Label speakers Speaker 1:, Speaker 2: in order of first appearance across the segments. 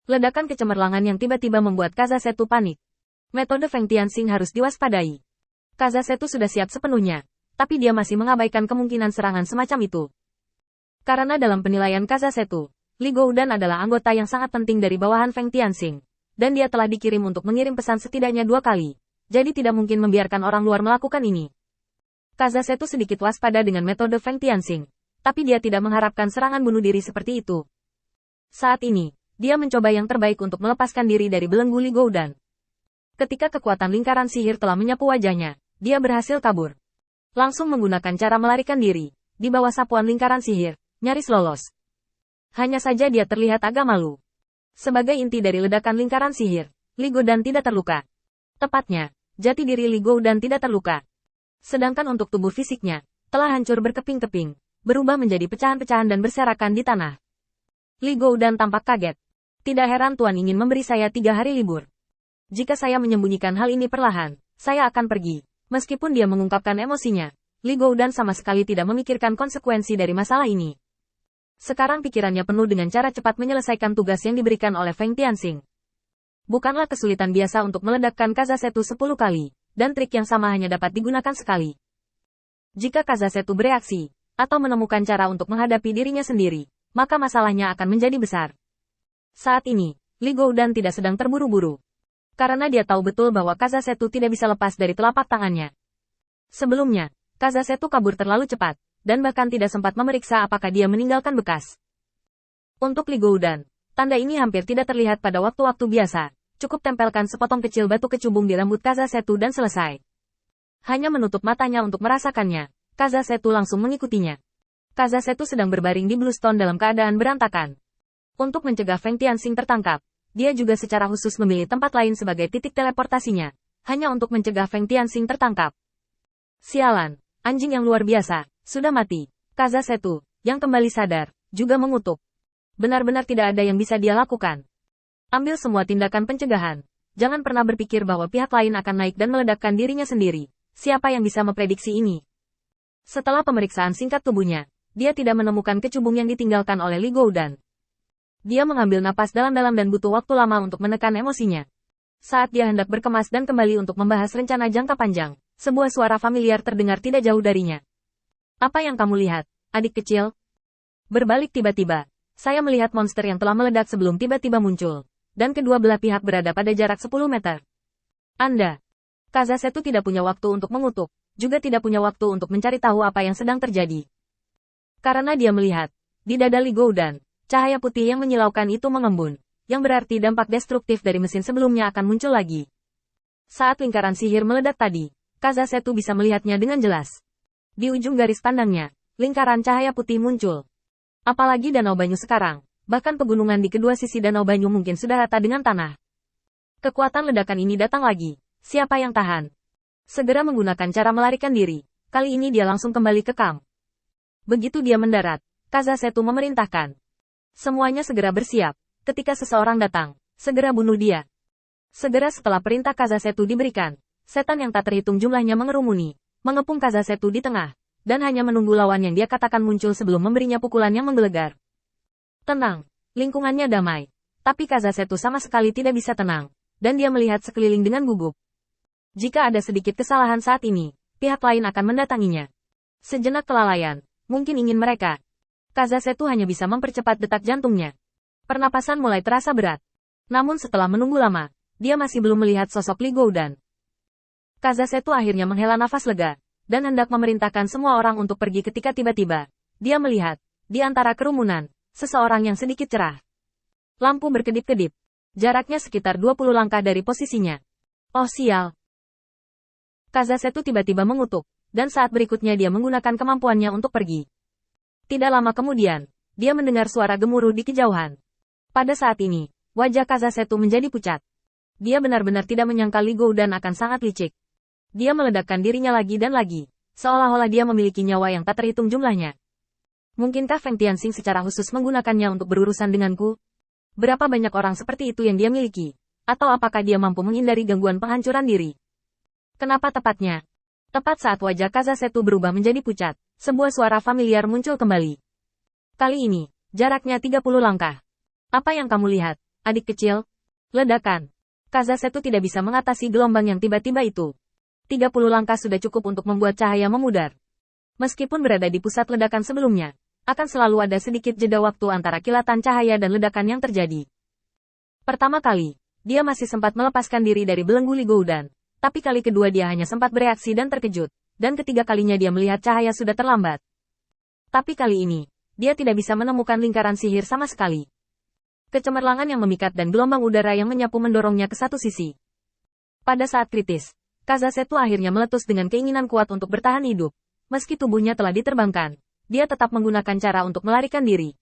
Speaker 1: Ledakan kecemerlangan yang tiba-tiba membuat Kazasetu panik. Metode Feng Tianxing harus diwaspadai. Kazasetu sudah siap sepenuhnya, tapi dia masih mengabaikan kemungkinan serangan semacam itu. Karena dalam penilaian Kazasetu, Li Goudan adalah anggota yang sangat penting dari bawahan Feng Tianxing, dan dia telah dikirim untuk mengirim pesan setidaknya 2 kali, jadi tidak mungkin membiarkan orang luar melakukan ini. Kazasetu sedikit waspada dengan metode Feng Tianxing, tapi dia tidak mengharapkan serangan bunuh diri seperti itu. Saat ini, dia mencoba yang terbaik untuk melepaskan diri dari belenggu Li Goudan. Ketika kekuatan lingkaran sihir telah menyapu wajahnya, dia berhasil kabur. Langsung menggunakan cara melarikan diri, di bawah sapuan lingkaran sihir, nyaris lolos. Hanya saja dia terlihat agak malu. Sebagai inti dari ledakan lingkaran sihir, Li Goudan tidak terluka. Tepatnya, jati diri Li Goudan tidak terluka. Sedangkan untuk tubuh fisiknya, telah hancur berkeping-keping, berubah menjadi pecahan-pecahan dan berserakan di tanah. Li Goudan tampak kaget. Tidak heran Tuan ingin memberi saya 3 hari libur. Jika saya menyembunyikan hal ini perlahan, saya akan pergi. Meskipun dia mengungkapkan emosinya, Li Goudan sama sekali tidak memikirkan konsekuensi dari masalah ini. Sekarang pikirannya penuh dengan cara cepat menyelesaikan tugas yang diberikan oleh Feng Tianxing. Bukanlah kesulitan biasa untuk meledakkan Kazasetu 10 kali, dan trik yang sama hanya dapat digunakan sekali. Jika Kazasetu bereaksi, atau menemukan cara untuk menghadapi dirinya sendiri, maka masalahnya akan menjadi besar. Saat ini, Li Goudan tidak sedang terburu-buru. Karena dia tahu betul bahwa Kazasetu tidak bisa lepas dari telapak tangannya. Sebelumnya, Kazasetu kabur terlalu cepat, dan bahkan tidak sempat memeriksa apakah dia meninggalkan bekas. Untuk Li Goudan, tanda ini hampir tidak terlihat pada waktu-waktu biasa, cukup tempelkan sepotong kecil batu kecubung di rambut Kazasetu dan selesai. Hanya menutup matanya untuk merasakannya, Kazasetu langsung mengikutinya. Kazasetu sedang berbaring di Bluestone dalam keadaan berantakan. Untuk mencegah Feng Tianxing tertangkap, dia juga secara khusus memilih tempat lain sebagai titik teleportasinya, hanya untuk mencegah Feng Tianxing tertangkap. Sialan, anjing yang luar biasa, sudah mati. Kazasetu, yang kembali sadar, juga mengutuk. Benar-benar tidak ada yang bisa dia lakukan. Ambil semua tindakan pencegahan. Jangan pernah berpikir bahwa pihak lain akan naik dan meledakkan dirinya sendiri. Siapa yang bisa memprediksi ini? Setelah pemeriksaan singkat tubuhnya, dia tidak menemukan kecubung yang ditinggalkan oleh Li Goudan. Dia mengambil napas dalam-dalam dan butuh waktu lama untuk menekan emosinya. Saat dia hendak berkemas dan kembali untuk membahas rencana jangka panjang, sebuah suara familiar terdengar tidak jauh darinya. Apa yang kamu lihat, adik kecil? Berbalik tiba-tiba, saya melihat monster yang telah meledak sebelum tiba-tiba muncul, dan kedua belah pihak berada pada jarak 10 meter. Anda. Kazasetu tidak punya waktu untuk mengutuk, juga tidak punya waktu untuk mencari tahu apa yang sedang terjadi. Karena dia melihat, di dada Li Goudan, cahaya putih yang menyilaukan itu mengembun, yang berarti dampak destruktif dari mesin sebelumnya akan muncul lagi. Saat lingkaran sihir meledak tadi, Kazasetu bisa melihatnya dengan jelas. Di ujung garis pandangnya, lingkaran cahaya putih muncul. Apalagi Danau Banyu sekarang, bahkan pegunungan di kedua sisi Danau Banyu mungkin sudah rata dengan tanah. Kekuatan ledakan ini datang lagi. Siapa yang tahan? Segera menggunakan cara melarikan diri. Kali ini dia langsung kembali ke kamp. Begitu dia mendarat, Kazasetu memerintahkan. Semuanya segera bersiap. Ketika seseorang datang, segera bunuh dia. Segera setelah perintah Kazasetu diberikan, setan yang tak terhitung jumlahnya mengerumuni, mengepung Kazasetu di tengah, dan hanya menunggu lawan yang dia katakan muncul sebelum memberinya pukulan yang menggelegar. Tenang, lingkungannya damai. Tapi Kazasetu sama sekali tidak bisa tenang, dan dia melihat sekeliling dengan gugup. Jika ada sedikit kesalahan saat ini, pihak lain akan mendatanginya. Sejenak kelalaian, mungkin ingin mereka. Kazasetu hanya bisa mempercepat detak jantungnya. Pernapasan mulai terasa berat. Namun setelah menunggu lama, dia masih belum melihat sosok Li Goudan. Kazasetu akhirnya menghela nafas lega, dan hendak memerintahkan semua orang untuk pergi ketika tiba-tiba, dia melihat, di antara kerumunan, seseorang yang sedikit cerah. Lampu berkedip-kedip. Jaraknya sekitar 20 langkah dari posisinya. Oh sial. Kazasetu tiba-tiba mengutuk, dan saat berikutnya dia menggunakan kemampuannya untuk pergi. Tidak lama kemudian, dia mendengar suara gemuruh di kejauhan. Pada saat ini, wajah Kazasetu menjadi pucat. Dia benar-benar tidak menyangka Li Goudan akan sangat licik. Dia meledakkan dirinya lagi dan lagi, seolah-olah dia memiliki nyawa yang tak terhitung jumlahnya. Mungkinkah Feng Tianxing secara khusus menggunakannya untuk berurusan denganku? Berapa banyak orang seperti itu yang dia miliki? Atau apakah dia mampu menghindari gangguan penghancuran diri? Kenapa tepatnya? Tepat saat wajah Kazasetu berubah menjadi pucat, sebuah suara familiar muncul kembali. Kali ini, jaraknya 30 langkah. Apa yang kamu lihat, adik kecil. Ledakan. Kazasetu tidak bisa mengatasi gelombang yang tiba-tiba itu. 30 langkah sudah cukup untuk membuat cahaya memudar. Meskipun berada di pusat ledakan sebelumnya, akan selalu ada sedikit jeda waktu antara kilatan cahaya dan ledakan yang terjadi. Pertama kali, dia masih sempat melepaskan diri dari belenggu Li Goudan, tapi kali kedua dia hanya sempat bereaksi dan terkejut, dan ketiga kalinya dia melihat cahaya sudah terlambat. Tapi kali ini, dia tidak bisa menemukan lingkaran sihir sama sekali. Kecemerlangan yang memikat dan gelombang udara yang menyapu mendorongnya ke satu sisi. Pada saat kritis, Kazasetu akhirnya meletus dengan keinginan kuat untuk bertahan hidup. Meski tubuhnya telah diterbangkan, dia tetap menggunakan cara untuk melarikan diri.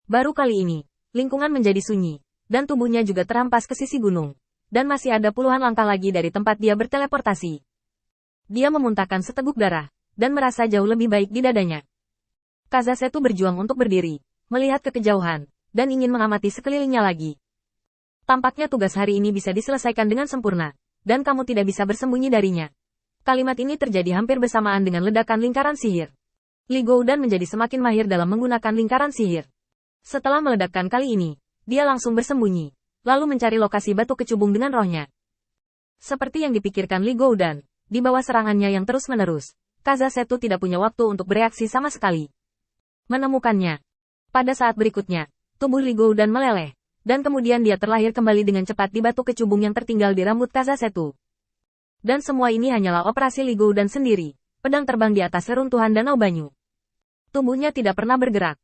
Speaker 1: Baru kali ini, lingkungan menjadi sunyi, dan tubuhnya juga terampas ke sisi gunung. Dan masih ada puluhan langkah lagi dari tempat dia berteleportasi. Dia memuntahkan seteguk darah, dan merasa jauh lebih baik di dadanya. Kazasetu berjuang untuk berdiri, melihat ke kejauhan, dan ingin mengamati sekelilingnya lagi. Tampaknya tugas hari ini bisa diselesaikan dengan sempurna, dan kamu tidak bisa bersembunyi darinya. Kalimat ini terjadi hampir bersamaan dengan ledakan lingkaran sihir. Li Goudan menjadi semakin mahir dalam menggunakan lingkaran sihir. Setelah meledakkan kali ini, dia langsung bersembunyi, lalu mencari lokasi batu kecubung dengan rohnya. Seperti yang dipikirkan Li Goudan, di bawah serangannya yang terus-menerus, Kazasetu tidak punya waktu untuk bereaksi sama sekali. Menemukannya. Pada saat berikutnya, tubuh Li Goudan meleleh, dan kemudian dia terlahir kembali dengan cepat di batu kecubung yang tertinggal di rambut Kazasetu. Dan semua ini hanyalah operasi Li Goudan sendiri, pedang terbang di atas reruntuhan danau banyu. Tubuhnya tidak pernah bergerak,